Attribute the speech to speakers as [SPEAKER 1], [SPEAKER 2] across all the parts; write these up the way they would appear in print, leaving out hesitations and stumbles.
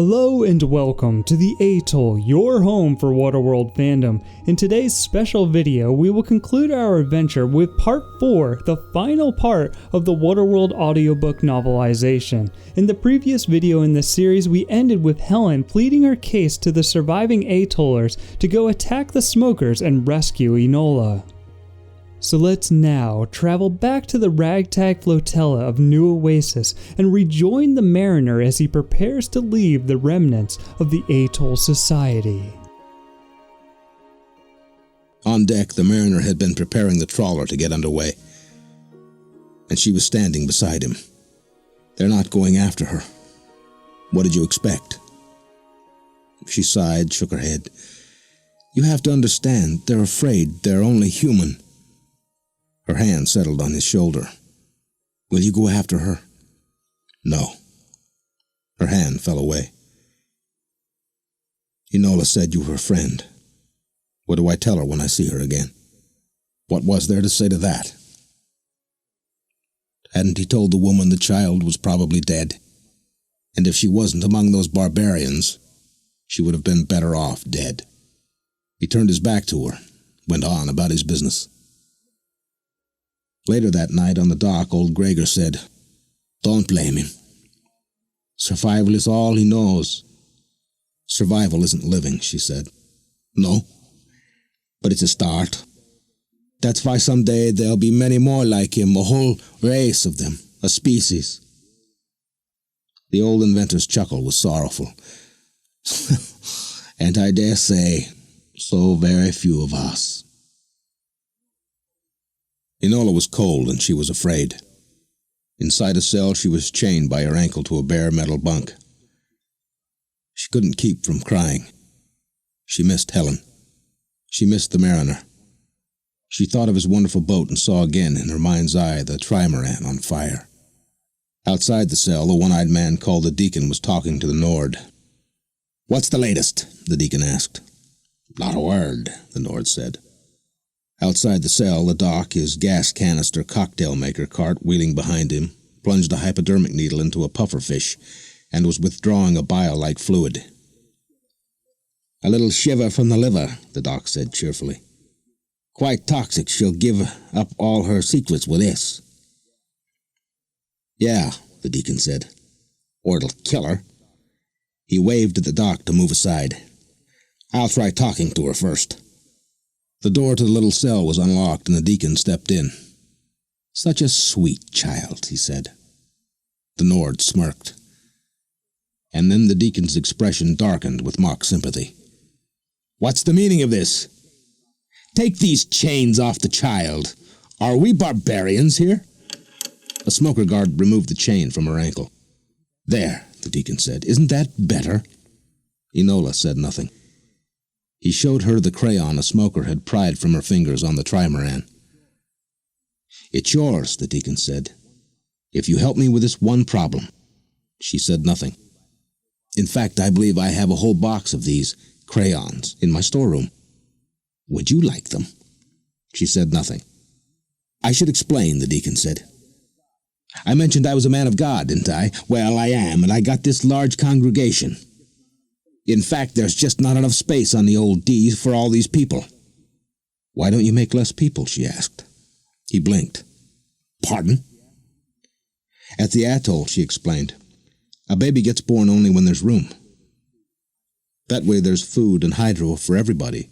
[SPEAKER 1] Hello and welcome to the Atoll, your home for Waterworld fandom. In today's special video, we will conclude our adventure with part 4, the final part of the Waterworld audiobook novelization. In the previous video in this series, we ended with Helen pleading her case to the surviving Atollers to go attack the smokers and rescue Enola. So let's now travel back to the ragtag flotilla of New Oasis and rejoin the mariner as he prepares to leave the remnants of the Atoll society.
[SPEAKER 2] On deck, the mariner had been preparing the trawler to get underway, and she was standing beside him. They're not going after her. What did you expect? She sighed, shook her head. You have to understand, they're afraid. They're only human. Her hand settled on his shoulder. Will you go after her? No. Her hand fell away. Enola said you were a friend. What do I tell her when I see her again? What was there to say to that? Hadn't he told the woman the child was probably dead? And if she wasn't among those barbarians, she would have been better off dead. He turned his back to her, went on about his business. Later that night on the dock, old Gregor said, Don't blame him. Survival is all he knows. Survival isn't living, she said. No, but it's a start. That's why someday there'll be many more like him, a whole race of them, a species. The old inventor's chuckle was sorrowful. And I dare say, so very few of us. Enola was cold and she was afraid. Inside a cell, she was chained by her ankle to a bare metal bunk. She couldn't keep from crying. She missed Helen. She missed the mariner. She thought of his wonderful boat and saw again in her mind's eye the trimaran on fire. Outside the cell, the one-eyed man called the Deacon was talking to the Nord. What's the latest? The Deacon asked. Not a word, the Nord said. Outside the cell, the doc, his gas canister cocktail maker cart wheeling behind him, plunged a hypodermic needle into a pufferfish and was withdrawing a bile-like fluid. A little shiver from the liver, the doc said cheerfully. Quite toxic, she'll give up all her secrets with this. Yeah, the Deacon said. Or it'll kill her. He waved at the doc to move aside. I'll try talking to her first. The door to the little cell was unlocked and the Deacon stepped in. Such a sweet child, he said. The Nord smirked. And then the Deacon's expression darkened with mock sympathy. What's the meaning of this? Take these chains off the child. Are we barbarians here? A smoker guard removed the chain from her ankle. There, the Deacon said. Isn't that better? Enola said nothing. He showed her the crayon a smoker had pried from her fingers on the trimaran. It's yours, the Deacon said, if you help me with this one problem. She said nothing. In fact, I believe I have a whole box of these crayons in my storeroom. Would you like them? She said nothing. I should explain, the Deacon said. I mentioned I was a man of God, didn't I? Well, I am, and I got this large congregation. In fact, there's just not enough space on the old D for all these people. Why don't you make less people, she asked. He blinked. Pardon? At the Atoll, she explained, a baby gets born only when there's room. That way there's food and hydro for everybody.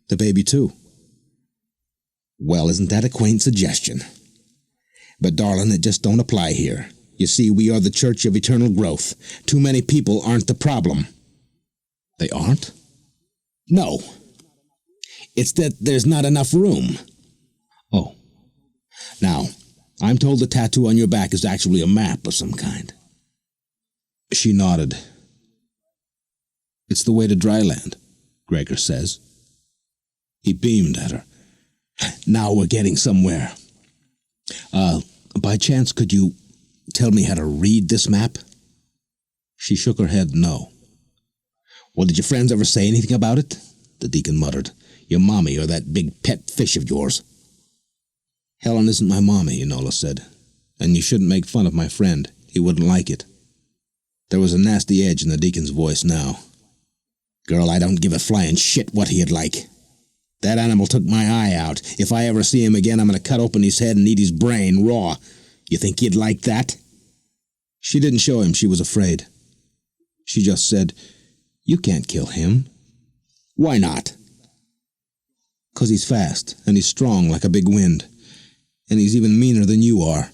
[SPEAKER 2] The baby too. Well, isn't that a quaint suggestion? But darling, it just don't apply here. You see, we are the Church of Eternal Growth. Too many people aren't the problem. They aren't? No. It's that there's not enough room. Oh. Now, I'm told the tattoo on your back is actually a map of some kind. She nodded. It's the way to dry land, Gregor says. He beamed at her. Now we're getting somewhere. By chance, could you tell me how to read this map? She shook her head no. Well, did your friends ever say anything about it? The Deacon muttered. Your mommy or that big pet fish of yours. Helen isn't my mommy, Enola said. And you shouldn't make fun of my friend. He wouldn't like it. There was a nasty edge in the Deacon's voice now. "Girl, I don't give a flying shit what he'd like. That animal took my eye out. If I ever see him again, I'm going to cut open his head and eat his brain raw. You think he'd like that?" She didn't show him she was afraid. She just said, "You can't kill him." "Why not?" "'Cause he's fast, and he's strong like a big wind. And he's even meaner than you are."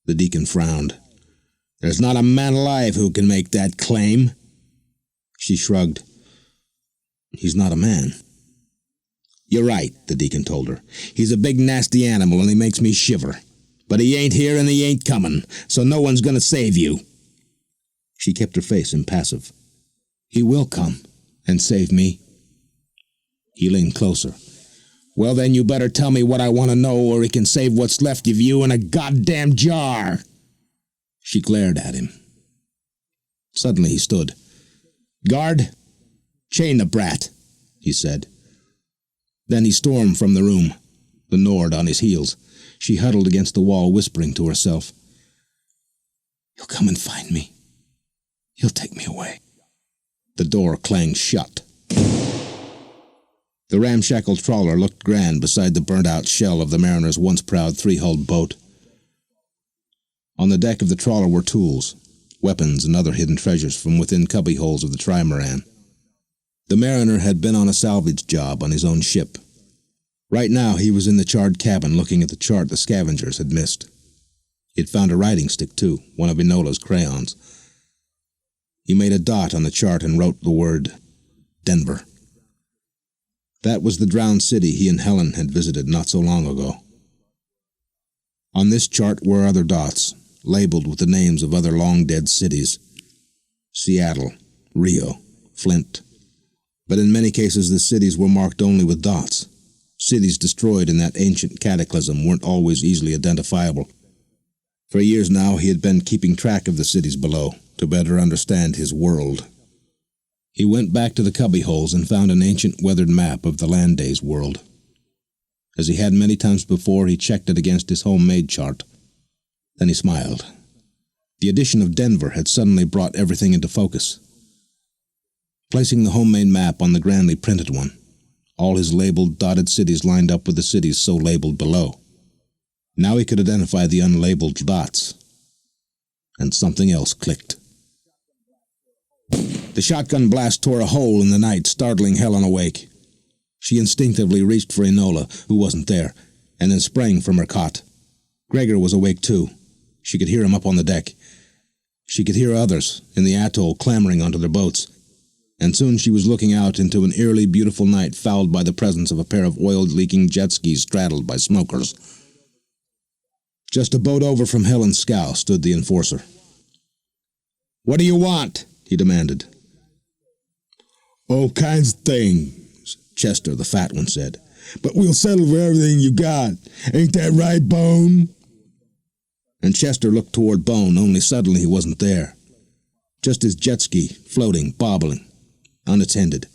[SPEAKER 2] The Deacon frowned. "There's not a man alive who can make that claim." She shrugged. "He's not a man." "You're right," the Deacon told her. "He's a big nasty animal and he makes me shiver. But he ain't here and he ain't coming, so no one's going to save you." She kept her face impassive. "He will come and save me." He leaned closer. "Well, then you better tell me what I want to know, or he can save what's left of you in a goddamn jar." She glared at him. Suddenly he stood. "Guard, chain the brat," he said. Then he stormed from the room, the Nord on his heels. She huddled against the wall, whispering to herself, "He'll come and find me. He'll take me away." The door clanged shut. The ramshackle trawler looked grand beside the burnt-out shell of the mariner's once-proud three-hulled boat. On the deck of the trawler were tools, weapons, and other hidden treasures from within cubbyholes of the trimaran. The mariner had been on a salvage job on his own ship. Right now he was in the charred cabin looking at the chart the scavengers had missed. He had found a writing stick, too, one of Enola's crayons. He made a dot on the chart and wrote the word Denver. That was the drowned city he and Helen had visited not so long ago. On this chart were other dots, labeled with the names of other long-dead cities. Seattle, Rio, Flint. But in many cases the cities were marked only with dots. Cities destroyed in that ancient cataclysm weren't always easily identifiable. For years now he had been keeping track of the cities below, to better understand his world. He went back to the cubbyholes and found an ancient weathered map of the Landay's world. As he had many times before, he checked it against his homemade chart. Then he smiled. The addition of Denver had suddenly brought everything into focus. Placing the homemade map on the grandly printed one, all his labeled, dotted cities lined up with the cities so labeled below. Now he could identify the unlabeled dots. And something else clicked. The shotgun blast tore a hole in the night, startling Helen awake. She instinctively reached for Enola, who wasn't there, and then sprang from her cot. Gregor was awake too. She could hear him up on the deck. She could hear others in the atoll clamoring onto their boats. And soon she was looking out into an eerily beautiful night fouled by the presence of a pair of oil-leaking jet skis straddled by smokers. Just a boat over from Helen's scow stood the enforcer. "What do you want?" he demanded. "All kinds of things," Chester, the fat one, said. "But we'll settle for everything you got. Ain't that right, Bone?" And Chester looked toward Bone, only suddenly he wasn't there. Just his jet ski, floating, bobbling, unattended.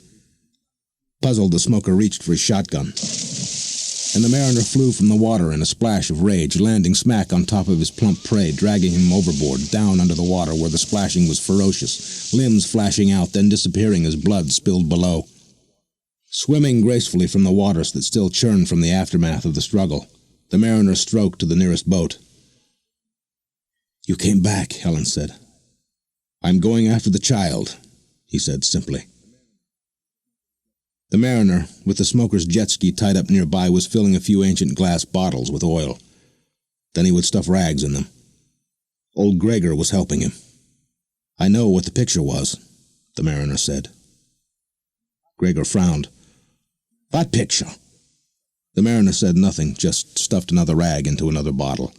[SPEAKER 2] Puzzled, the smoker reached for his shotgun. And the mariner flew from the water in a splash of rage, landing smack on top of his plump prey, dragging him overboard, down under the water where the splashing was ferocious, limbs flashing out, then disappearing as blood spilled below. Swimming gracefully from the waters that still churned from the aftermath of the struggle, the mariner stroked to the nearest boat. "You came back," Helen said. "I'm going after the child," he said simply. The mariner, with the smoker's jet ski tied up nearby, was filling a few ancient glass bottles with oil. Then he would stuff rags in them. Old Gregor was helping him. "I know what the picture was," the mariner said. Gregor frowned. "What picture?" The mariner said nothing, just stuffed another rag into another bottle.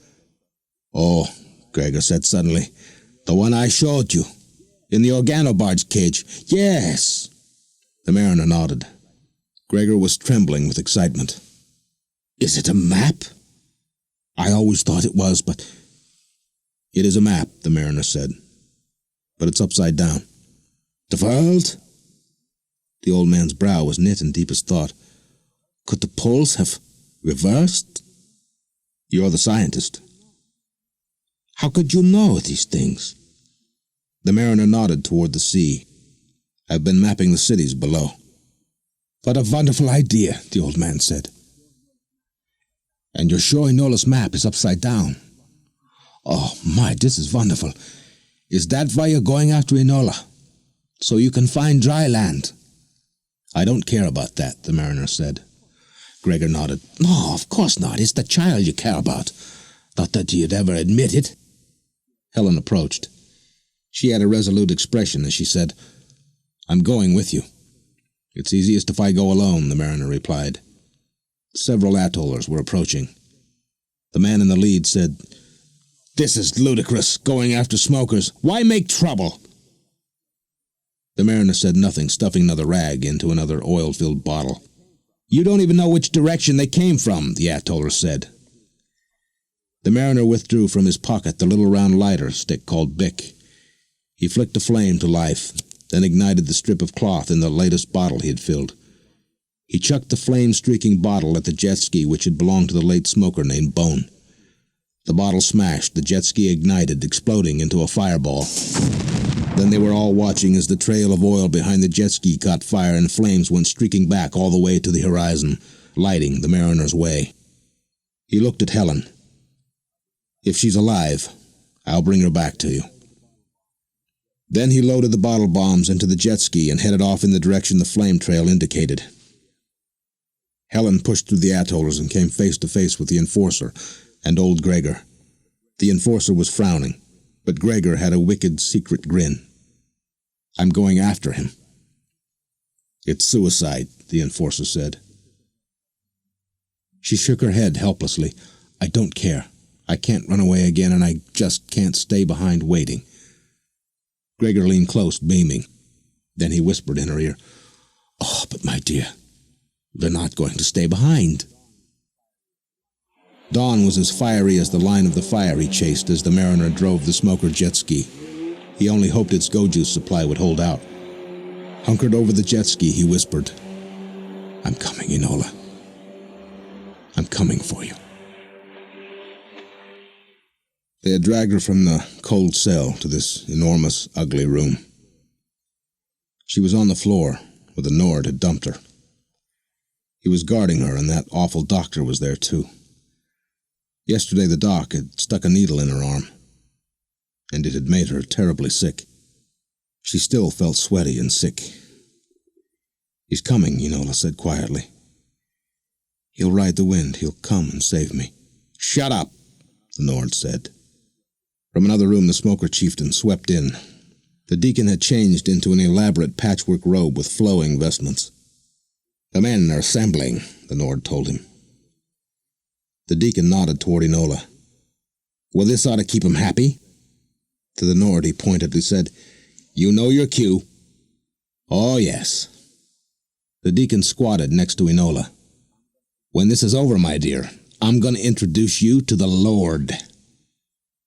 [SPEAKER 2] "Oh," Gregor said suddenly, "the one I showed you. In the organobarge cage. Yes." The mariner nodded. Gregor was trembling with excitement. "Is it a map?" "I always thought it was, but—" "It is a map," the mariner said. "But it's upside down." "The world?" The old man's brow was knit in deepest thought. "Could the poles have reversed?" "You're the scientist." "How could you know these things?" The mariner nodded toward the sea. "I've been mapping the cities below." "What a wonderful idea," the old man said. "And you're sure Enola's map is upside down?" "Oh my, this is wonderful. Is that why you're going after Enola? So you can find dry land?" "I don't care about that," the mariner said. Gregor nodded. "No, of course not. It's the child you care about. Not that you'd ever admit it." Helen approached. She had a resolute expression as she said, "I'm going with you." "It's easiest if I go alone," the mariner replied. Several atollers were approaching. The man in the lead said, "This is ludicrous, going after smokers. Why make trouble?" The mariner said nothing, stuffing another rag into another oil-filled bottle. "You don't even know which direction they came from," the atoller said. The mariner withdrew from his pocket the little round lighter stick called Bic. He flicked a flame to life, then ignited the strip of cloth in the latest bottle he had filled. He chucked the flame-streaking bottle at the jet ski which had belonged to the late smoker named Bone. The bottle smashed, the jet ski ignited, exploding into a fireball. Then they were all watching as the trail of oil behind the jet ski caught fire and flames went streaking back all the way to the horizon, lighting the mariner's way. He looked at Helen. "If she's alive, I'll bring her back to you." Then he loaded the bottle bombs into the jet ski and headed off in the direction the flame trail indicated. Helen pushed through the atollers and came face to face with the enforcer and old Gregor. The enforcer was frowning, but Gregor had a wicked, secret grin. "I'm going after him." "It's suicide," the enforcer said. She shook her head helplessly. "I don't care. I can't run away again, and I just can't stay behind waiting." Gregor leaned close, beaming. Then he whispered in her ear, "Oh, but my dear, they're not going to stay behind." Dawn was as fiery as the line of the fire he chased as the mariner drove the smoker jet ski. He only hoped its go-juice supply would hold out. Hunkered over the jet ski, he whispered, "I'm coming, Enola. I'm coming for you." They had dragged her from the cold cell to this enormous, ugly room. She was on the floor, where the Nord had dumped her. He was guarding her, and that awful doctor was there too. Yesterday the doc had stuck a needle in her arm, and it had made her terribly sick. She still felt sweaty and sick. "He's coming," Enola said quietly. "He'll ride the wind. He'll come and save me." "Shut up," the Nord said. From another room the smoker chieftain swept in. The Deacon had changed into an elaborate patchwork robe with flowing vestments. "The men are assembling," the Nord told him. The Deacon nodded toward Enola. "Well, this ought to keep him happy." To the Nord he pointedly said, "You know your cue." "Oh, yes." The Deacon squatted next to Enola. "When this is over, my dear, I'm going to introduce you to the Lord."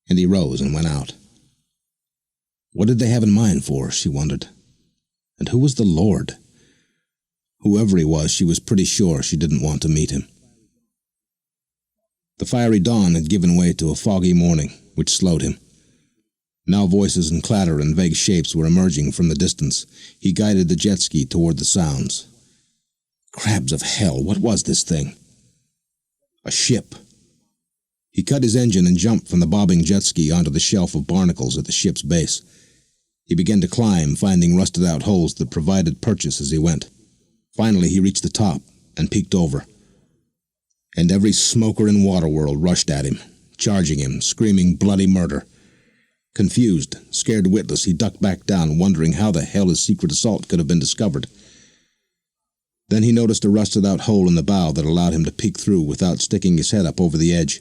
[SPEAKER 2] And he rose and went out. What did they have in mind for, she wondered. And who was the Lord? Whoever he was, she was pretty sure she didn't want to meet him. The fiery dawn had given way to a foggy morning, which slowed him. Now voices and clatter and vague shapes were emerging from the distance. He guided the jet ski toward the sounds. Crabs of hell, what was this thing? A ship. He cut his engine and jumped from the bobbing jet ski onto the shelf of barnacles at the ship's base. He began to climb, finding rusted-out holes that provided purchase as he went. Finally, he reached the top and peeked over. And every smoker in Waterworld rushed at him, charging him, screaming bloody murder. Confused, scared witless, he ducked back down, wondering how the hell his secret assault could have been discovered. Then he noticed a rusted-out hole in the bow that allowed him to peek through without sticking his head up over the edge.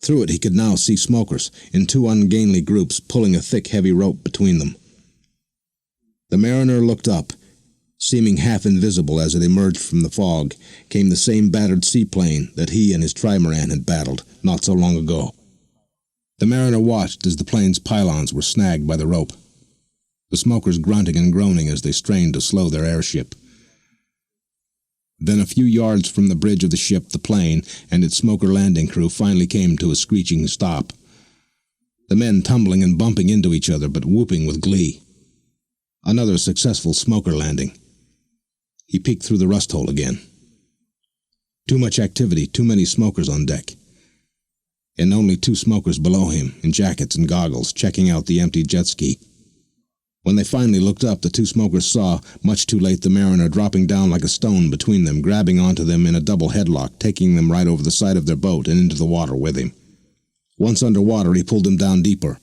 [SPEAKER 2] Through it he could now see smokers, in two ungainly groups, pulling a thick, heavy rope between them. The mariner looked up. Seeming half invisible as it emerged from the fog, came the same battered seaplane that he and his trimaran had battled not so long ago. The mariner watched as the plane's pylons were snagged by the rope, the smokers grunting and groaning as they strained to slow their airship. Then a few yards from the bridge of the ship, the plane and its smoker landing crew finally came to a screeching stop. the men tumbling and bumping into each other but whooping with glee. Another successful smoker landing. He peeked through the rust hole again. Too much activity, too many smokers on deck. And only 2 smokers below him, in jackets and goggles, checking out the empty jet ski. When they finally looked up, the 2 smokers saw, much too late, the mariner dropping down like a stone between them, grabbing onto them in a double headlock, taking them right over the side of their boat and into the water with him. Once underwater, he pulled them down deeper,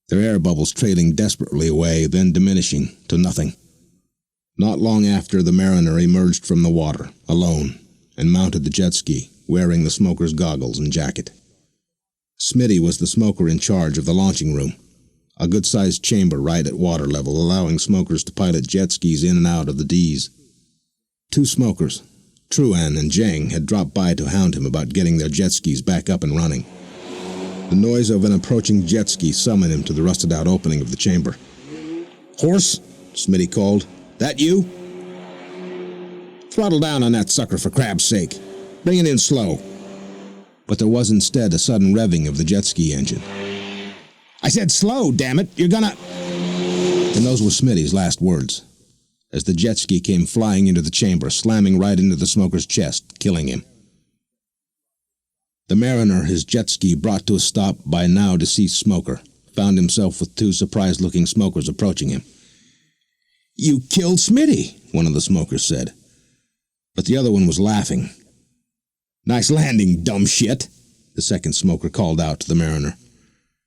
[SPEAKER 2] their air bubbles trailing desperately away, then diminishing to nothing. Not long after, the mariner emerged from the water, alone, and mounted the jet ski, wearing the smoker's goggles and jacket. Smitty was the smoker in charge of the launching room, a good-sized chamber right at water level, allowing smokers to pilot jet skis in and out of the D's. 2 smokers, Truan and Jeanne, had dropped by to hound him about getting their jet skis back up and running. The noise of an approaching jet ski summoned him to the rusted-out opening of the chamber. "Horse," Smitty called. "That you?" "Throttle down on that sucker for crab's sake. Bring it in slow." But there was instead a sudden revving of the jet ski engine. "I said slow, damn it! You're gonna..." And those were Smitty's last words, as the jet ski came flying into the chamber, slamming right into the smoker's chest, killing him. The mariner, his jet ski brought to a stop by a now deceased smoker, found himself with 2 surprised-looking smokers approaching him. "You killed Smitty," one of the smokers said. But the other one was laughing. "Nice landing, dumb shit," the second smoker called out to the mariner.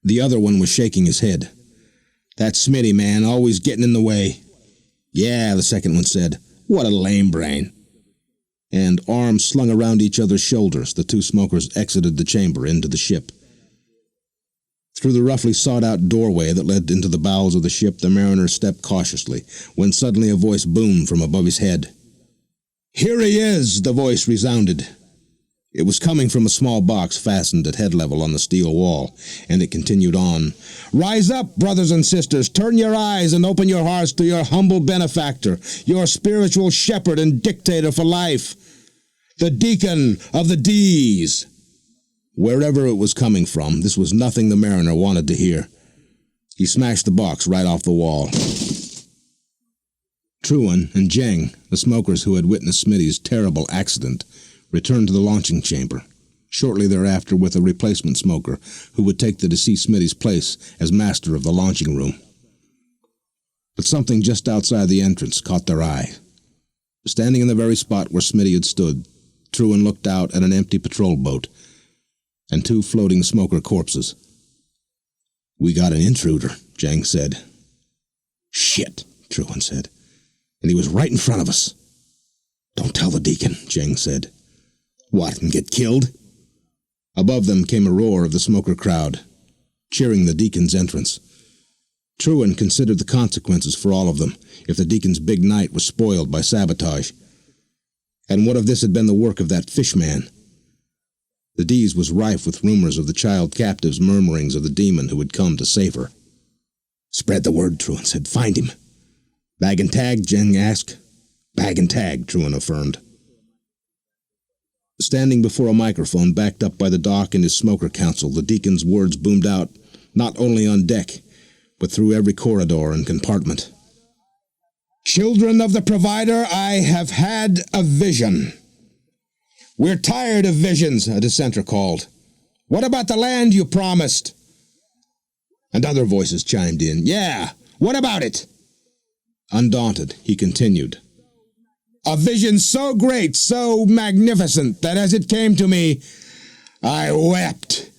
[SPEAKER 2] The other one was shaking his head. "That Smitty man, always getting in the way." "Yeah," the second one said. "What a lame brain." And, arms slung around each other's shoulders, the 2 smokers exited the chamber into the ship. Through the roughly sawed-out doorway that led into the bowels of the ship, the mariner stepped cautiously, when suddenly a voice boomed from above his head. "Here he is!" the voice resounded. It was coming from a small box fastened at head level on the steel wall, and it continued on. "Rise up, brothers and sisters, turn your eyes and open your hearts to your humble benefactor, your spiritual shepherd and dictator for life, the Deacon of the D's." Wherever it was coming from, this was nothing the mariner wanted to hear. He smashed the box right off the wall. Truan and Jeanne, the smokers who had witnessed Smitty's terrible accident, returned to the launching chamber, shortly thereafter with a replacement smoker who would take the deceased Smitty's place as master of the launching room. But something just outside the entrance caught their eye. Standing in the very spot where Smitty had stood, Truan looked out at an empty patrol boat and 2 floating smoker corpses. "We got an intruder," Jeanne said. "Shit," Truan said. "And he was right in front of us." "Don't tell the Deacon," Jeanne said. "What, and get killed?" Above them came a roar of the smoker crowd, cheering the Deacon's entrance. Truan considered the consequences for all of them if the Deacon's big night was spoiled by sabotage. And what if this had been the work of that fishman? The D's was rife with rumors of the child captive's murmurings of the demon who would come to save her. "Spread the word," Truan said. "Find him." "Bag and tag?" Jeanne asked. "Bag and tag," Truan affirmed. Standing before a microphone backed up by the doc and his smoker council, the Deacon's words boomed out, not only on deck, but through every corridor and compartment. "Children of the Provider, I have had a vision." "We're tired of visions," a dissenter called. "What about the land you promised?" And other voices chimed in. "Yeah, what about it?" Undaunted, he continued. "A vision so great, so magnificent, that as it came to me, I wept."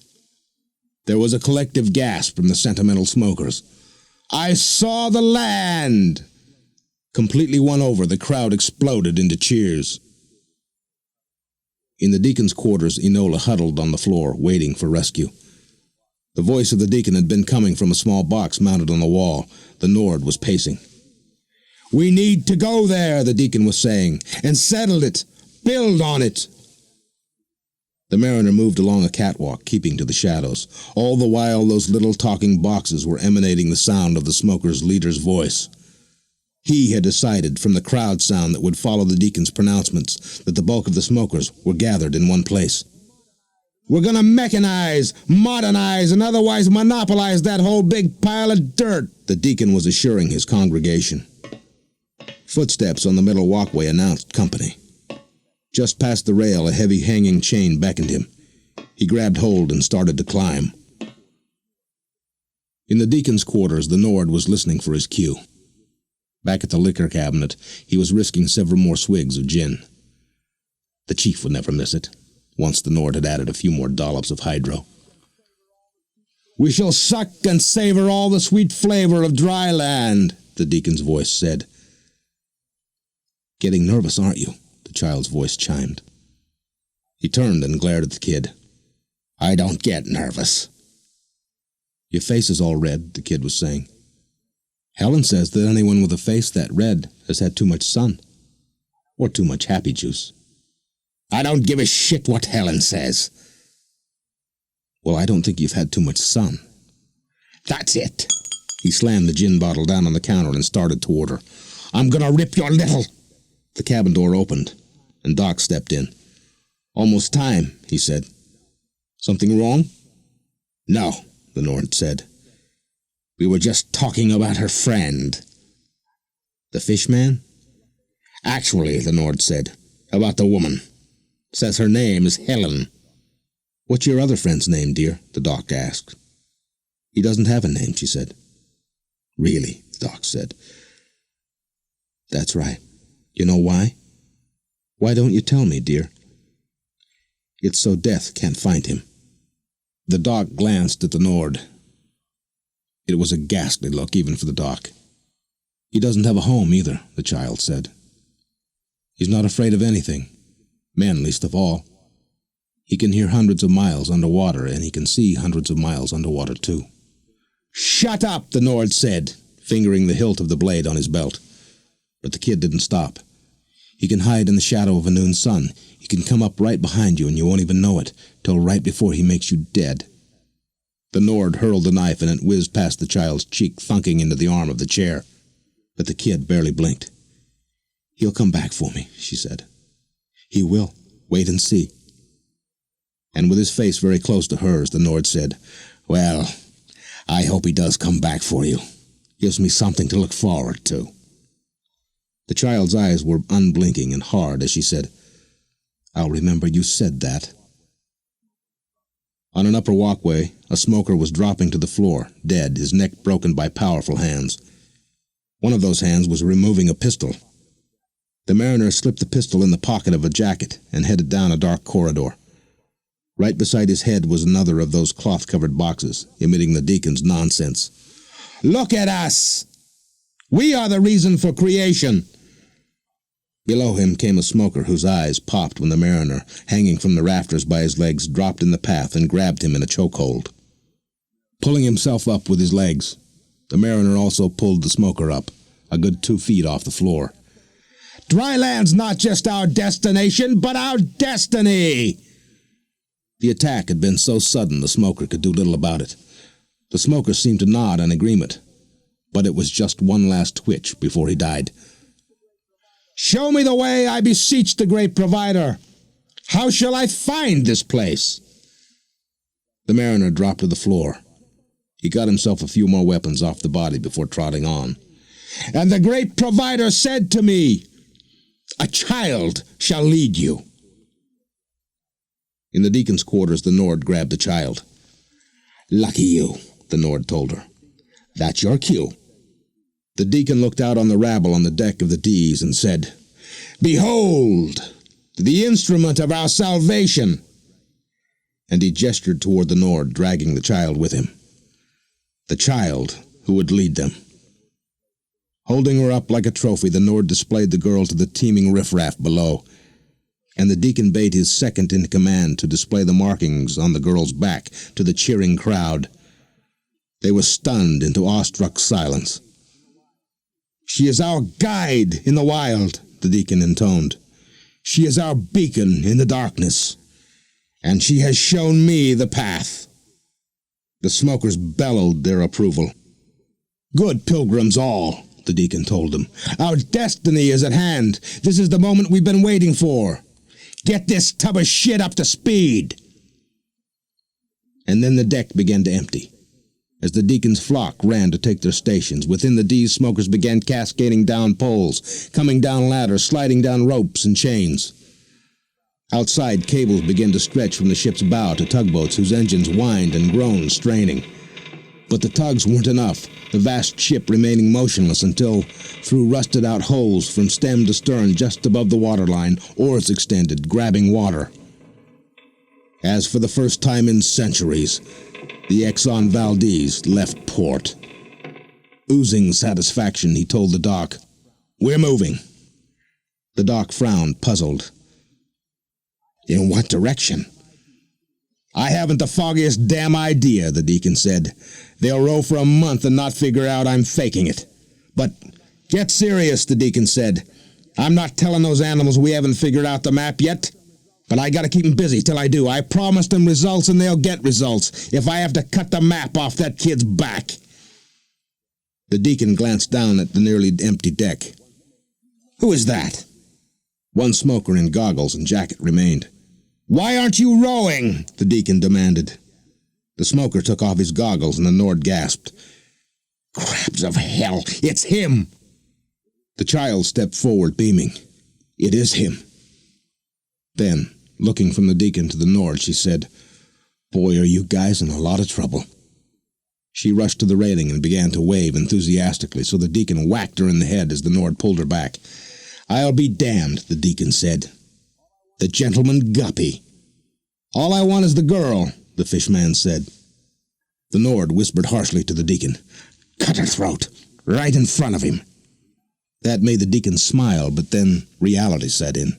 [SPEAKER 2] There was a collective gasp from the sentimental smokers. "I saw the land!" Completely won over, the crowd exploded into cheers. In the Deacon's quarters, Enola huddled on the floor, waiting for rescue. The voice of the Deacon had been coming from a small box mounted on the wall. The Nord was pacing. "We need to go there," the Deacon was saying, "and settle it. Build on it." The mariner moved along a catwalk, keeping to the shadows. All the while, those little talking boxes were emanating the sound of the smoker's leader's voice. He had decided, from the crowd sound that would follow the Deacon's pronouncements, that the bulk of the smokers were gathered in one place. We're gonna mechanize, modernize, and otherwise monopolize that whole big pile of dirt, the deacon was assuring his congregation. Footsteps on the middle walkway announced company. Just past the rail, a heavy hanging chain beckoned him. He grabbed hold and started to climb. In the deacon's quarters, the Nord was listening for his cue. Back at the liquor cabinet, he was risking several more swigs of gin. The chief would never miss it, once the Nord had added a few more dollops of hydro. We shall suck and savor all the sweet flavor of dry land, the deacon's voice said. Getting nervous, aren't you? The child's voice chimed. He turned and glared at the kid. I don't get nervous. Your face is all red, the kid was saying. Helen says that anyone with a face that red has had too much sun. Or too much happy juice. I don't give a shit what Helen says. Well, I don't think you've had too much sun. That's it. He slammed the gin bottle down on the counter and started toward her. I'm gonna rip your little... The cabin door opened, and Doc stepped in. Almost time, he said. Something wrong? No, the Nord said. We were just talking about her friend. The fish man? Actually, the Nord said, about the woman. Says her name is Helen. What's your other friend's name, dear? The doc asked. He doesn't have a name, she said. Really, the doc said. That's right. You know why? Why don't you tell me, dear? It's so death can't find him. The doc glanced at the Nord. It was a ghastly look, even for the doc. He doesn't have a home, either, the child said. He's not afraid of anything, men least of all. He can hear hundreds of miles underwater, and he can see hundreds of miles underwater, too. Shut up, the Nord said, fingering the hilt of the blade on his belt. But the kid didn't stop. He can hide in the shadow of a noon sun. He can come up right behind you, and you won't even know it, till right before he makes you dead. The Nord hurled the knife, and it whizzed past the child's cheek, thunking into the arm of the chair. But the kid barely blinked. He'll come back for me, she said. He will. Wait and see. And with his face very close to hers, the Nord said, Well, I hope he does come back for you. Gives me something to look forward to. The child's eyes were unblinking and hard as she said, I'll remember you said that. On an upper walkway, a smoker was dropping to the floor, dead, his neck broken by powerful hands. One of those hands was removing a pistol. The mariner slipped the pistol in the pocket of a jacket and headed down a dark corridor. Right beside his head was another of those cloth-covered boxes, emitting the deacon's nonsense. Look at us! We are the reason for creation! Below him came a smoker whose eyes popped when the mariner, hanging from the rafters by his legs, dropped in the path and grabbed him in a chokehold. Pulling himself up with his legs, the mariner also pulled the smoker up, a good 2 feet off the floor. Dry land's not just our destination, but our destiny! The attack had been so sudden the smoker could do little about it. The smoker seemed to nod in agreement, but it was just one last twitch before he died. Show me the way, I beseech the great provider. How shall I find this place? The mariner dropped to the floor. He got himself a few more weapons off the body before trotting on. And the great provider said to me, A child shall lead you. In the deacon's quarters, the Nord grabbed the child. Lucky you, the Nord told her. That's your cue. The deacon looked out on the rabble on the deck of the D's and said, Behold, the instrument of our salvation! And he gestured toward the Nord, dragging the child with him. The child who would lead them. Holding her up like a trophy, the Nord displayed the girl to the teeming riffraff below, and the deacon bade his second in command to display the markings on the girl's back to the cheering crowd. They were stunned into awestruck silence. She is our guide in the wild, the deacon intoned. She is our beacon in the darkness, and she has shown me the path. The smokers bellowed their approval. Good pilgrims all, the deacon told them. Our destiny is at hand. This is the moment we've been waiting for. Get this tub of shit up to speed. and then the deck began to empty. As the Deacon's flock ran to take their stations, within the D's smokers began cascading down poles, coming down ladders, sliding down ropes and chains. Outside, cables began to stretch from the ship's bow to tugboats whose engines whined and groaned, straining. But the tugs weren't enough, the vast ship remaining motionless until, through rusted-out holes from stem to stern just above the waterline, oars extended, grabbing water. As for the first time in centuries, the Exxon Valdez left port. Oozing satisfaction, he told the doc, "We're moving." The doc frowned, puzzled. "In what direction?" "I haven't the foggiest damn idea," the Deacon said. "They'll row for a month and not figure out I'm faking it. But get serious," the Deacon said. "I'm not telling those animals we haven't figured out the map yet. But I gotta keep 'em busy till I do. I promised them results and they'll get results, if I have to cut the map off that kid's back." The Deacon glanced down at the nearly empty deck. "Who is that?" One smoker in goggles and jacket remained. "Why aren't you rowing?" the Deacon demanded. The smoker took off his goggles and the Nord gasped. "Crabs of hell, it's him!" The child stepped forward, beaming. "It is him." Then, looking from the Deacon to the Nord, she said, "Boy, are you guys in a lot of trouble." She rushed to the railing and began to wave enthusiastically, so the Deacon whacked her in the head as the Nord pulled her back. "I'll be damned," the Deacon said. "The gentleman guppy." "All I want is the girl," the fishman said. The Nord whispered harshly to the Deacon, "Cut her throat, right in front of him." That made the Deacon smile, but then reality set in.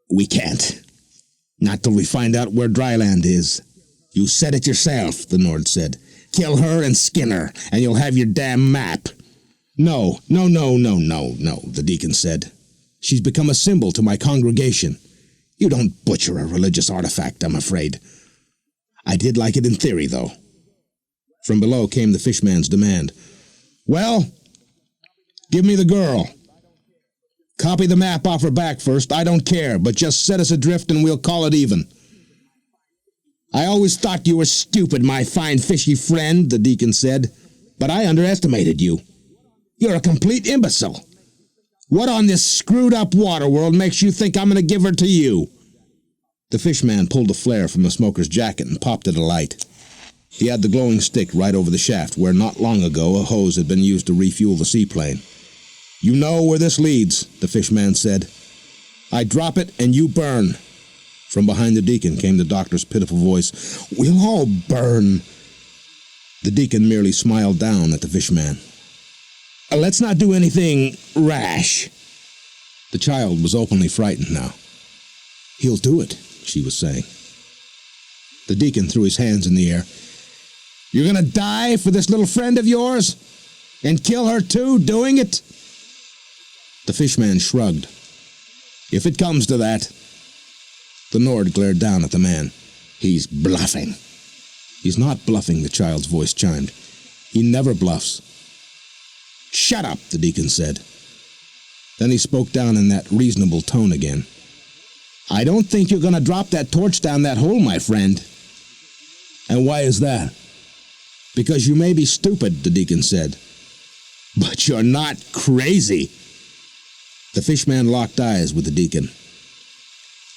[SPEAKER 2] "We can't. Not till we find out where dry land is." "You said it yourself," the Nord said. "Kill her and skin her, and you'll have your damn map." No, the Deacon said. "She's become a symbol to my congregation. You don't butcher a religious artifact, I'm afraid." "I did like it in theory, though." From below came the fishman's demand. "Well, give me the girl. Copy the map off her back first, I don't care, but just set us adrift and we'll call it even." "I always thought you were stupid, my fine fishy friend," the Deacon said, "but I underestimated you. You're a complete imbecile. What on this screwed-up Waterworld makes you think I'm going to give her to you?" The fishman pulled a flare from the smoker's jacket and popped it alight. He had the glowing stick right over the shaft where not long ago a hose had been used to refuel the seaplane. "You know where this leads," the fishman said. "I drop it and you burn." From behind the Deacon came the doctor's pitiful voice. "We'll all burn." The Deacon merely smiled down at the fishman. "Let's not do anything rash." The child was openly frightened now. "He'll do it," she was saying. The Deacon threw his hands in the air. "You're going to die for this little friend of yours? And kill her too, doing it?" The fishman shrugged. "If it comes to that." The Nord glared down at the man. "He's bluffing." "He's not bluffing," the child's voice chimed. "He never bluffs." "Shut up," the Deacon said. Then he spoke down in that reasonable tone again. "I don't think you're going to drop that torch down that hole, my friend." "And why is that?" "Because you may be stupid," the Deacon said. "But you're not crazy." The fishman locked eyes with the Deacon.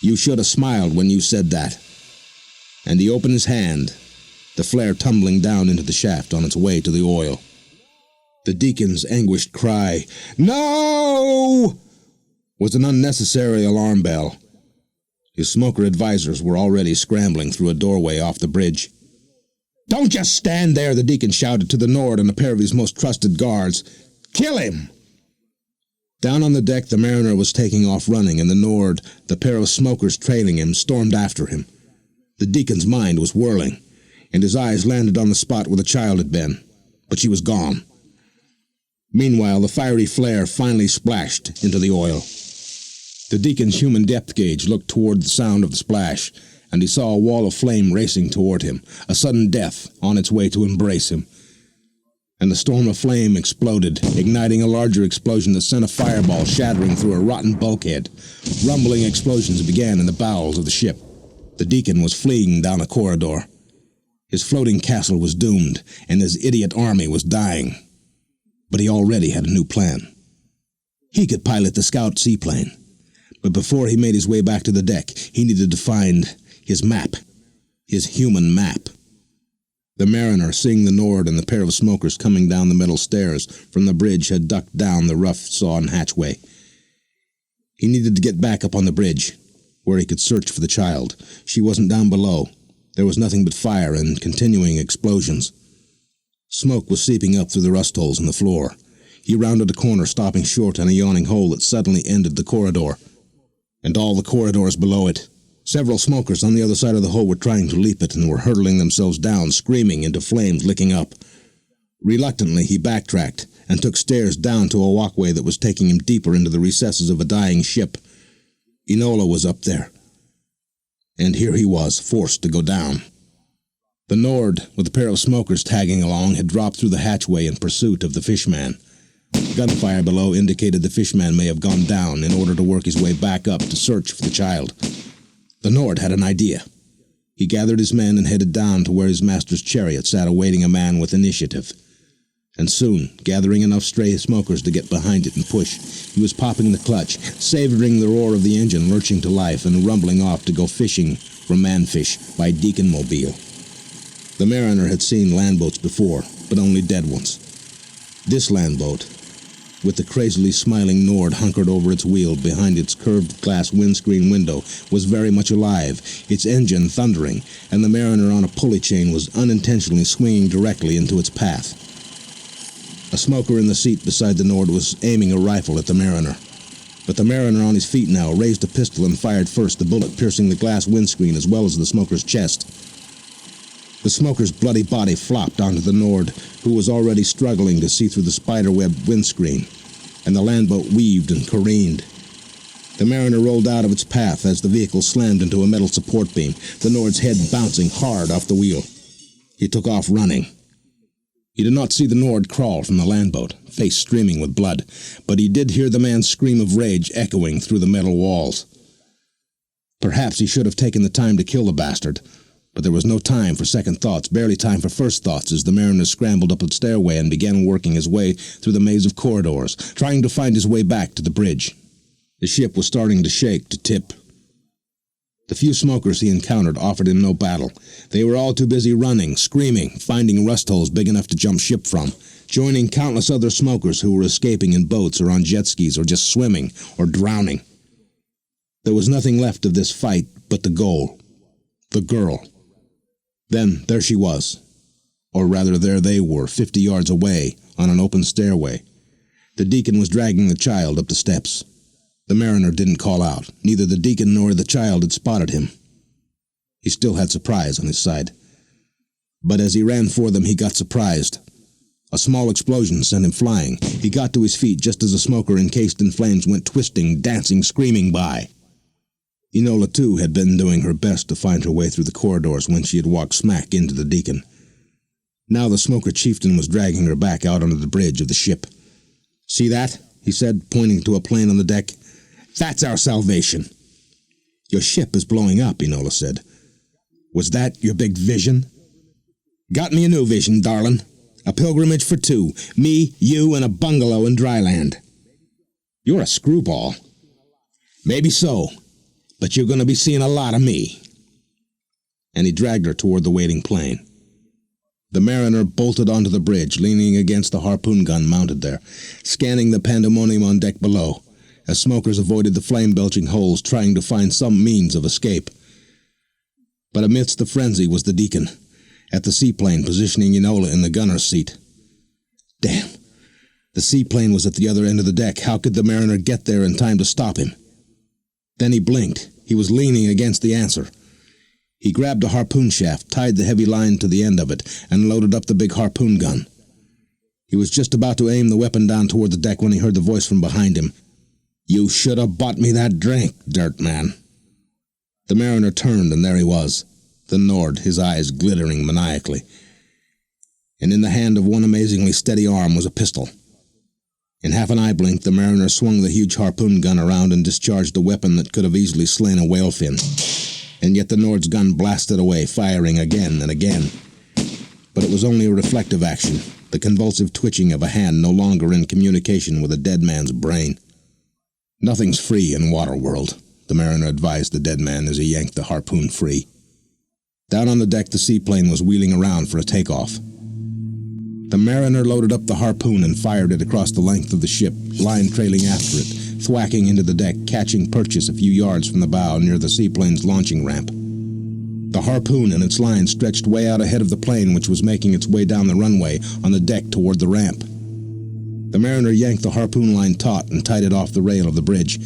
[SPEAKER 2] "You should have smiled when you said that." And he opened his hand, the flare tumbling down into the shaft on its way to the oil. The Deacon's anguished cry, "No!" was an unnecessary alarm bell. His smoker advisors were already scrambling through a doorway off the bridge. "Don't just stand there," the Deacon shouted to the Nord and a pair of his most trusted guards. "Kill him!" Down on the deck, the mariner was taking off running, and the Nord, the pair of smokers trailing him, stormed after him. The Deacon's mind was whirling, and his eyes landed on the spot where the child had been, but she was gone. Meanwhile, the fiery flare finally splashed into the oil. The Deacon's human depth gauge looked toward the sound of the splash, and he saw a wall of flame racing toward him, a sudden death on its way to embrace him. And the storm of flame exploded, igniting a larger explosion that sent a fireball shattering through a rotten bulkhead. Rumbling explosions began in the bowels of the ship. The Deacon was fleeing down a corridor. His floating castle was doomed, and his idiot army was dying. But he already had a new plan. He could pilot the scout seaplane, but before he made his way back to the deck, he needed to find his map, his human map. The mariner, seeing the Nord and the pair of smokers coming down the metal stairs from the bridge, had ducked down the rough sawn hatchway. He needed to get back up on the bridge, where he could search for the child. She wasn't down below. There was nothing but fire and continuing explosions. Smoke was seeping up through the rust holes in the floor. He rounded a corner, stopping short on a yawning hole that suddenly ended the corridor, and all the corridors below it. Several smokers on the other side of the hole were trying to leap it and were hurtling themselves down, screaming into flames licking up. Reluctantly, he backtracked and took stairs down to a walkway that was taking him deeper into the recesses of a dying ship. Enola was up there, and here he was, forced to go down. The Nord, with a pair of smokers tagging along, had dropped through the hatchway in pursuit of the fishman. Gunfire below indicated the fishman may have gone down in order to work his way back up to search for the child. The Nord had an idea. He gathered his men and headed down to where his master's chariot sat awaiting a man with initiative. And soon, gathering enough stray smokers to get behind it and push, he was popping the clutch, savoring the roar of the engine lurching to life and rumbling off to go fishing for manfish by Deacon mobile. The mariner had seen landboats before, but only dead ones. This landboat, with the crazily smiling Nord hunkered over its wheel behind its curved glass windscreen window, was very much alive, its engine thundering, and the mariner on a pulley chain was unintentionally swinging directly into its path. A smoker in the seat beside the Nord was aiming a rifle at the mariner. But the mariner on his feet now raised a pistol and fired first, the bullet piercing the glass windscreen as well as the smoker's chest. The smoker's bloody body flopped onto the Nord, who was already struggling to see through the spiderweb windscreen, and the landboat weaved and careened. The mariner rolled out of its path as the vehicle slammed into a metal support beam, the Nord's head bouncing hard off the wheel. He took off running. He did not see the Nord crawl from the landboat, face streaming with blood, but he did hear the man's scream of rage echoing through the metal walls. Perhaps he should have taken the time to kill the bastard, but there was no time for second thoughts, barely time for first thoughts as the mariner scrambled up the stairway and began working his way through the maze of corridors, trying to find his way back to the bridge. The ship was starting to shake, to tip. The few smokers he encountered offered him no battle. They were all too busy running, screaming, finding rust holes big enough to jump ship from, joining countless other smokers who were escaping in boats or on jet skis or just swimming or drowning. There was nothing left of this fight but the goal, the girl. Then there she was, or rather there they were, 50 yards away on an open stairway. The Deacon was dragging the child up the steps. The mariner didn't call out. Neither the Deacon nor the child had spotted him. He still had surprise on his side. But as he ran for them, he got surprised. A small explosion sent him flying. He got to his feet just as a smoker encased in flames went twisting, dancing, screaming by. Enola, too, had been doing her best to find her way through the corridors when she had walked smack into the Deacon. Now the smoker chieftain was dragging her back out onto the bridge of the ship. "See that?" he said, pointing to a plane on the deck. "That's our salvation." "Your ship is blowing up," Enola said. "Was that your big vision?" "Got me a new vision, darlin'. A pilgrimage for two. Me, you, and a bungalow in dryland." "You're a screwball." "Maybe so, but you're going to be seeing a lot of me." And he dragged her toward the waiting plane. The mariner bolted onto the bridge, leaning against the harpoon gun mounted there, scanning the pandemonium on deck below, as smokers avoided the flame-belching holes, trying to find some means of escape. But amidst the frenzy was the Deacon, at the seaplane, positioning Enola in the gunner's seat. Damn! The seaplane was at the other end of the deck. How could the mariner get there in time to stop him? Then he blinked. He was leaning against the answer. He grabbed a harpoon shaft, tied the heavy line to the end of it, and loaded up the big harpoon gun. He was just about to aim the weapon down toward the deck when he heard the voice from behind him. "You should have bought me that drink, dirt man." The mariner turned, and there he was, the Nord, his eyes glittering maniacally. And in the hand of one amazingly steady arm was a pistol. In half an eye blink, the mariner swung the huge harpoon gun around and discharged a weapon that could have easily slain a whale fin. And yet the Nord's gun blasted away, firing again and again. but it was only a reflective action, the convulsive twitching of a hand no longer in communication with a dead man's brain. "Nothing's free in Waterworld," the mariner advised the dead man as he yanked the harpoon free. Down on the deck, the seaplane was wheeling around for a takeoff. The mariner loaded up the harpoon and fired it across the length of the ship, line trailing after it, thwacking into the deck, catching purchase a few yards from the bow near the seaplane's launching ramp. The harpoon and its line stretched way out ahead of the plane, which was making its way down the runway on the deck toward the ramp. The mariner yanked the harpoon line taut and tied it off the rail of the bridge.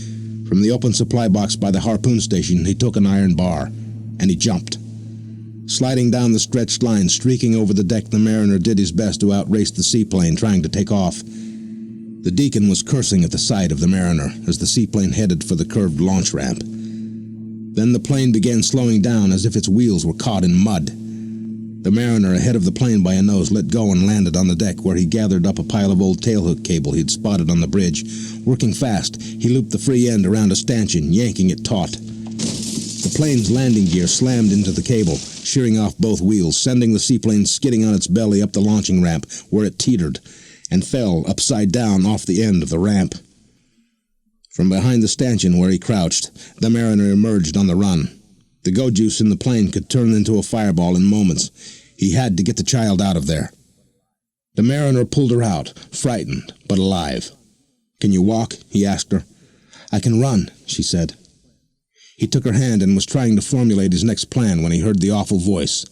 [SPEAKER 2] From the open supply box by the harpoon station, he took an iron bar, and he jumped. Sliding down the stretched line, streaking over the deck, the mariner did his best to outrace the seaplane trying to take off. The Deacon was cursing at the sight of the mariner as the seaplane headed for the curved launch ramp. Then the plane began slowing down as if its wheels were caught in mud. The mariner, ahead of the plane by a nose, let go and landed on the deck, where he gathered up a pile of old tailhook cable he'd spotted on the bridge. Working fast, he looped the free end around a stanchion, yanking it taut. The plane's landing gear slammed into the cable, shearing off both wheels, sending the seaplane skidding on its belly up the launching ramp, where it teetered, and fell upside down off the end of the ramp. From behind the stanchion where he crouched, the mariner emerged on the run. The go-juice in the plane could turn into a fireball in moments. He had to get the child out of there. The mariner pulled her out, frightened but alive. "Can you walk?" he asked her. "I can run," she said. He took her hand and was trying to formulate his next plan when he heard the awful voice.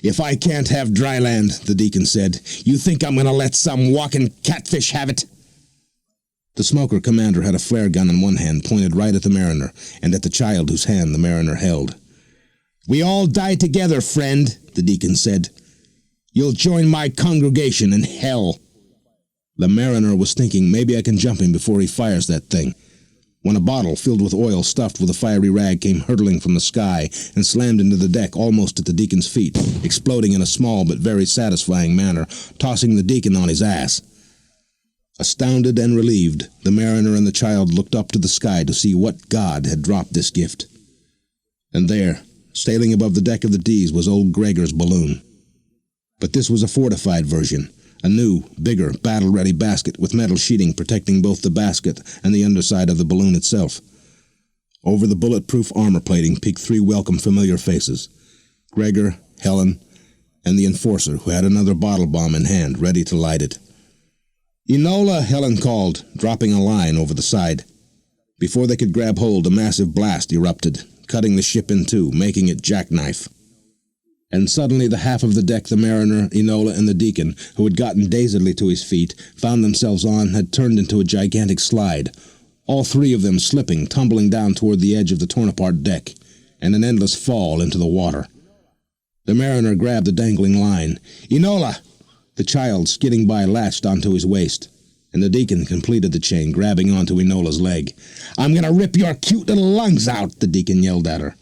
[SPEAKER 2] "If I can't have dry land," the Deacon said, "you think I'm going to let some walking catfish have it?" The smoker commander had a flare gun in one hand pointed right at the mariner, and at the child whose hand the mariner held. "We all die together, friend," the Deacon said. "You'll join my congregation in hell." The mariner was thinking, maybe I can jump him before he fires that thing, when a bottle filled with oil stuffed with a fiery rag came hurtling from the sky and slammed into the deck almost at the Deacon's feet, exploding in a small but very satisfying manner, tossing the Deacon on his ass. Astounded and relieved, the mariner and the child looked up to the sky to see what god had dropped this gift. And there, sailing above the deck of the D's, was old Gregor's balloon. But this was a fortified version, a new, bigger, battle-ready basket with metal sheeting protecting both the basket and the underside of the balloon itself. Over the bulletproof armor plating peeked three welcome familiar faces: Gregor, Helen, and the enforcer, who had another bottle bomb in hand, ready to light it. "Enola," Helen called, dropping a line over the side. Before they could grab hold, a massive blast erupted, cutting the ship in two, making it jackknife. And suddenly the half of the deck the mariner, Enola, and the Deacon, who had gotten dazedly to his feet, found themselves on, had turned into a gigantic slide, all three of them slipping, tumbling down toward the edge of the torn-apart deck, and an endless fall into the water. The mariner grabbed the dangling line. "Enola!" The child, skidding by, latched onto his waist, and the Deacon completed the chain, grabbing onto Enola's leg. "I'm going to rip your cute little lungs out," the Deacon yelled at her.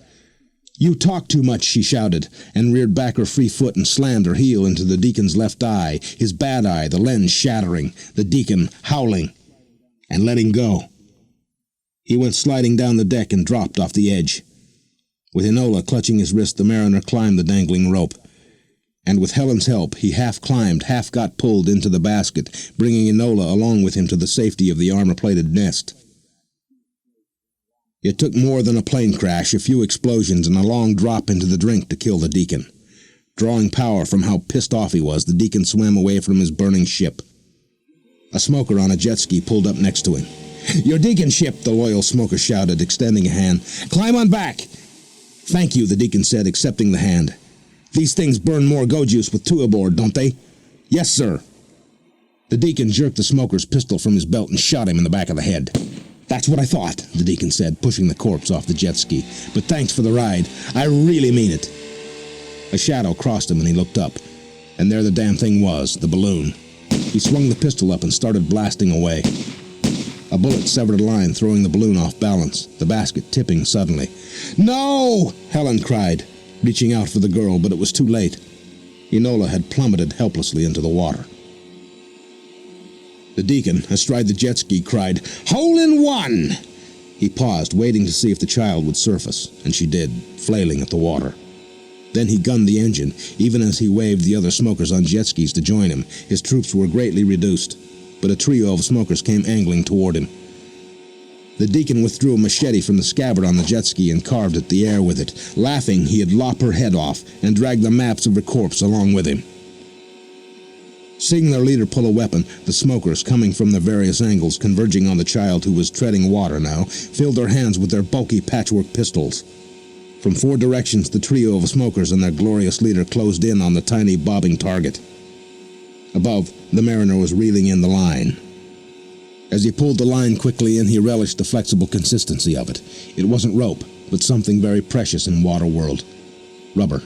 [SPEAKER 2] "You talk too much," she shouted, and reared back her free foot and slammed her heel into the Deacon's left eye, his bad eye, the lens shattering, the Deacon howling and letting go. He went sliding down the deck and dropped off the edge. With Enola clutching his wrist, the mariner climbed the dangling rope. And with Helen's help, he half climbed, half got pulled into the basket, bringing Enola along with him to the safety of the armor-plated nest. It took more than a plane crash, a few explosions, and a long drop into the drink to kill the Deacon. Drawing power from how pissed off he was, the Deacon swam away from his burning ship. A smoker on a jet ski pulled up next to him. "Your Deacon ship," the loyal smoker shouted, extending a hand. "Climb on back." "Thank you," the Deacon said, accepting the hand. "These things burn more go-juice with two aboard, don't they?" "Yes, sir." The Deacon jerked the smoker's pistol from his belt and shot him in the back of the head. "That's what I thought," the Deacon said, pushing the corpse off the jet ski. "But thanks for the ride. I really mean it." A shadow crossed him and he looked up. And there the damn thing was, the balloon. He swung the pistol up and started blasting away. A bullet severed a line, throwing the balloon off balance, the basket tipping suddenly. "No!" Helen cried, reaching out for the girl, but it was too late. Enola had plummeted helplessly into the water. The Deacon, astride the jet ski, cried, "Hole in one!" He paused, waiting to see if the child would surface, and she did, flailing at the water. Then he gunned the engine, even as he waved the other smokers on jet skis to join him. His troops were greatly reduced, but a trio of smokers came angling toward him. The Deacon withdrew a machete from the scabbard on the jet ski and carved at the air with it. Laughing, he had lopped her head off and dragged the maps of her corpse along with him. Seeing their leader pull a weapon, the smokers, coming from their various angles, converging on the child who was treading water now, filled their hands with their bulky patchwork pistols. From 4 directions, the trio of smokers and their glorious leader closed in on the tiny bobbing target. Above, the mariner was reeling in the line. As he pulled the line quickly in, he relished the flexible consistency of it. It wasn't rope, but something very precious in Waterworld. Rubber.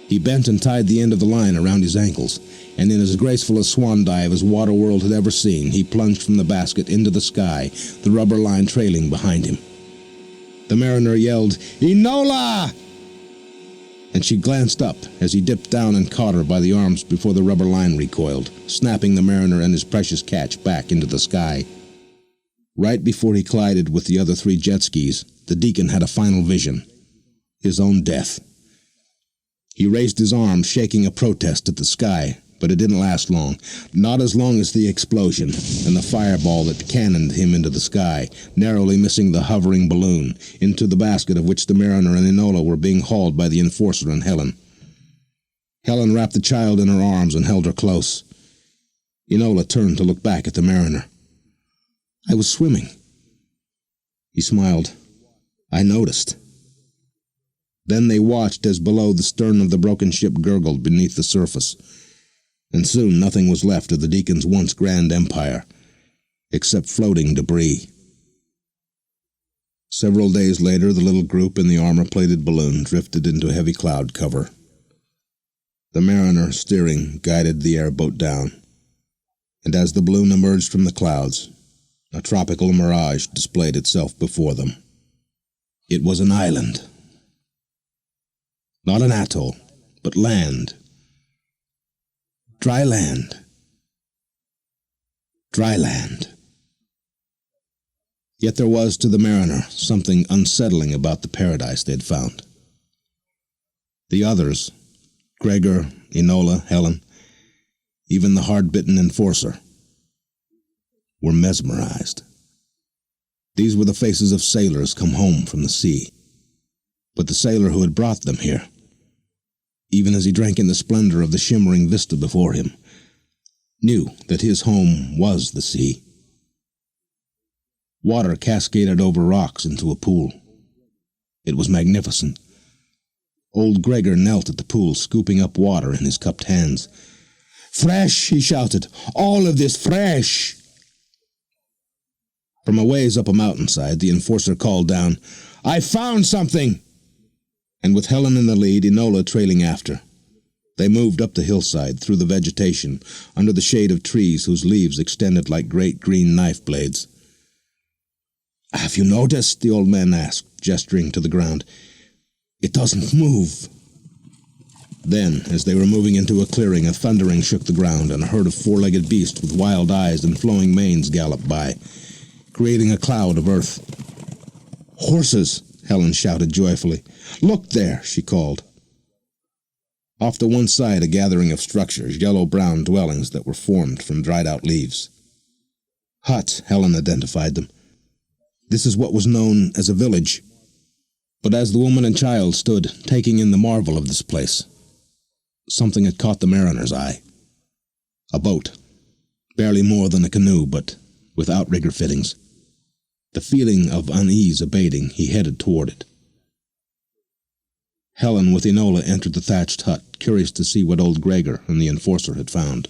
[SPEAKER 2] He bent and tied the end of the line around his ankles, and in as graceful a swan dive as Waterworld had ever seen, he plunged from the basket into the sky, the rubber line trailing behind him. The mariner yelled, "Enola!" And she glanced up as he dipped down and caught her by the arms before the rubber line recoiled, snapping the mariner and his precious catch back into the sky. Right before he collided with the other 3 jet skis, the Deacon had a final vision. His own death. He raised his arm, shaking a protest at the sky, but it didn't last long. Not as long as the explosion and the fireball that cannoned him into the sky, narrowly missing the hovering balloon, into the basket of which the mariner and Enola were being hauled by the enforcer and Helen. Helen wrapped the child in her arms and held her close. Enola turned to look back at the mariner. "I was swimming." He smiled. "I noticed." Then they watched as below the stern of the broken ship gurgled beneath the surface. And soon nothing was left of the Deacon's once grand empire, except floating debris. Several days later, the little group in the armor-plated balloon drifted into heavy cloud cover. The mariner, steering, guided the airboat down, and as the balloon emerged from the clouds, a tropical mirage displayed itself before them. It was an island. Not an atoll, but land. Dry land. Dry land. Yet there was, to the mariner, something unsettling about the paradise they had found. The others, Gregor, Enola, Helen, even the hard-bitten enforcer, were mesmerized. These were the faces of sailors come home from the sea. But the sailor who had brought them here, even as he drank in the splendor of the shimmering vista before him, knew that his home was the sea. Water cascaded over rocks into a pool. It was magnificent. Old Gregor knelt at the pool, scooping up water in his cupped hands. "Fresh!" he shouted. "All of this fresh!" From a ways up a mountainside, the enforcer called down, "I found something!" And with Helen in the lead, Enola trailing after, they moved up the hillside, through the vegetation, under the shade of trees whose leaves extended like great green knife blades. "Have you noticed?" the old man asked, gesturing to the ground. "It doesn't move." Then, as they were moving into a clearing, a thundering shook the ground, and a herd of 4-legged beasts with wild eyes and flowing manes galloped by, creating a cloud of earth. "Horses!" Helen shouted joyfully. "Look there!" she called. Off to one side, a gathering of structures, yellow-brown dwellings that were formed from dried-out leaves. Huts, Helen identified them. This is what was known as a village. But as the woman and child stood, taking in the marvel of this place, something had caught the mariner's eye. A boat, barely more than a canoe, but with outrigger fittings. The feeling of unease abating, he headed toward it. Helen with Enola entered the thatched hut, curious to see what old Gregor and the enforcer had found.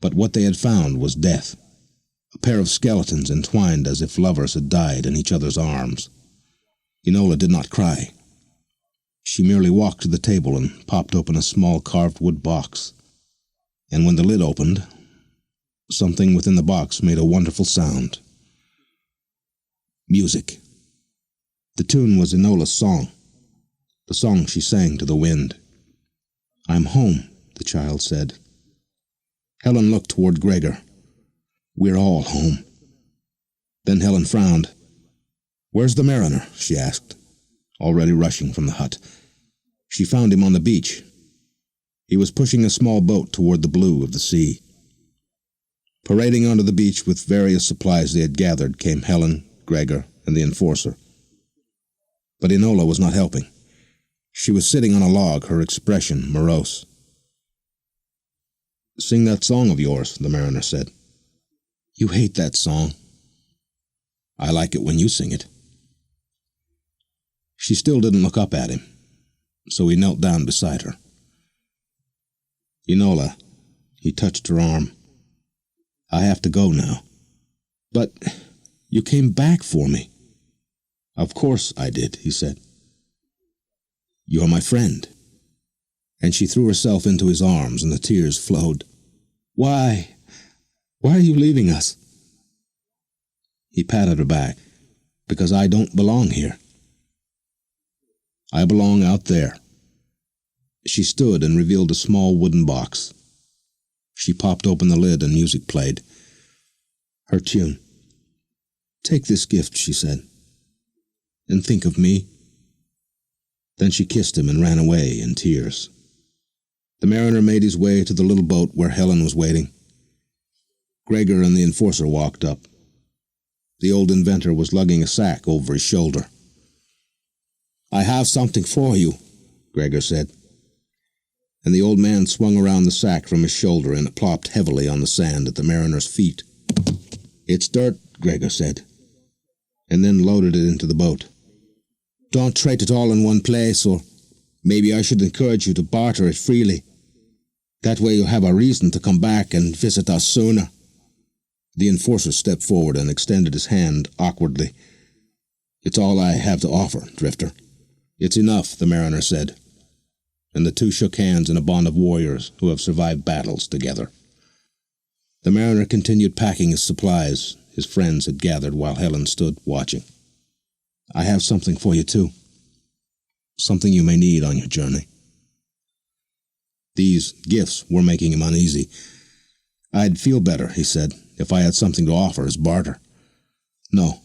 [SPEAKER 2] But what they had found was death. A pair of skeletons entwined as if lovers had died in each other's arms. Enola did not cry. She merely walked to the table and popped open a small carved wood box. And when the lid opened, something within the box made a wonderful sound. Music. The tune was Enola's song, the song she sang to the wind. "I'm home," the child said. Helen looked toward Gregor. "We're all home." Then Helen frowned. "Where's the mariner?" she asked, already rushing from the hut. She found him on the beach. He was pushing a small boat toward the blue of the sea. Parading onto the beach with various supplies they had gathered came Helen, Gregor, and the enforcer. But Enola was not helping. She was sitting on a log, her expression morose. "Sing that song of yours," the mariner said. "You hate that song." "I like it when you sing it." She still didn't look up at him, so he knelt down beside her. "Enola," he touched her arm, "I have to go now." "But you came back for me." "Of course I did," he said. "You're my friend." And she threw herself into his arms, and the tears flowed. Why are you leaving us?" He patted her back. "Because I don't belong here. I belong out there." She stood and revealed a small wooden box. She popped open the lid and music played. Her tune. "Take this gift," she said, "and think of me." Then she kissed him and ran away in tears. The mariner made his way to the little boat where Helen was waiting. Gregor and the enforcer walked up. The old inventor was lugging a sack over his shoulder. "I have something for you," Gregor said. And the old man swung around the sack from his shoulder, and it plopped heavily on the sand at the mariner's feet. "It's dirt," Gregor said, and then loaded it into the boat. "Don't trade it all in one place, or maybe I should encourage you to barter it freely. That way you'll have a reason to come back and visit us sooner." The enforcer stepped forward and extended his hand awkwardly. "It's all I have to offer, Drifter." "It's enough," the mariner said, and the two shook hands in a bond of warriors who have survived battles together. The mariner continued packing his supplies his friends had gathered while Helen stood watching. "I have something for you, too. Something you may need on your journey." These gifts were making him uneasy. "I'd feel better," he said, "if I had something to offer as barter." "No,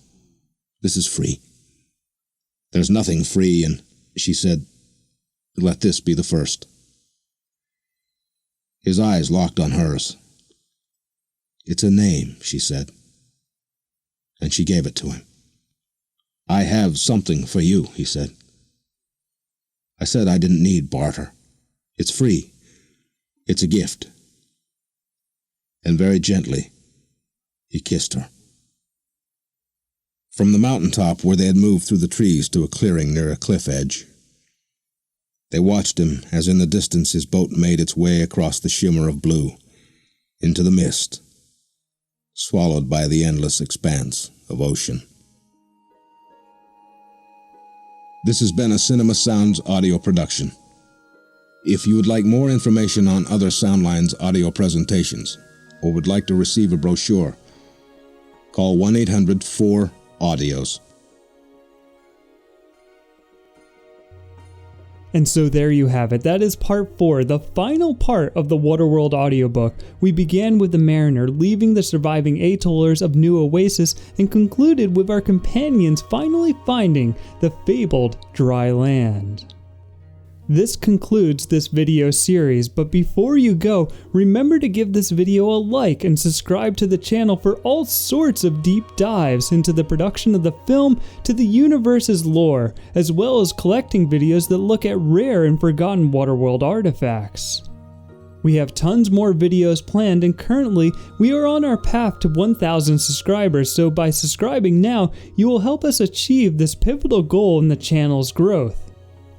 [SPEAKER 2] this is free." "There's nothing free, and," she said, "let this be the first." His eyes locked on hers. "It's a name," she said, and she gave it to him. "I have something for you," he said. "I said I didn't need barter. It's free. It's a gift." And very gently, he kissed her. From the mountaintop where they had moved through the trees to a clearing near a cliff edge, they watched him as in the distance his boat made its way across the shimmer of blue, into the mist, swallowed by the endless expanse of ocean. This has been a Cinema Sounds audio production. If you would like more information on other Soundlines audio presentations, or would like to receive a brochure, call 1-800-4-AUDIOS.
[SPEAKER 1] And so there you have it. That is part 4, the final part of the Waterworld audiobook. We began with the mariner leaving the surviving atollers of New Oasis and concluded with our companions finally finding the fabled dry land. This concludes this video series, but before you go, remember to give this video a like and subscribe to the channel for all sorts of deep dives into the production of the film to the universe's lore, as well as collecting videos that look at rare and forgotten Waterworld artifacts. We have tons more videos planned, and currently we are on our path to 1,000 subscribers, so by subscribing now, you will help us achieve this pivotal goal in the channel's growth.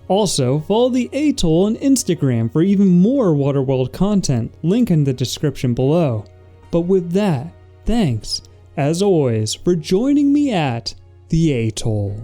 [SPEAKER 1] Also, follow the Atoll on Instagram for even more Waterworld content, link in the description below. But with that, thanks, as always, for joining me at the Atoll.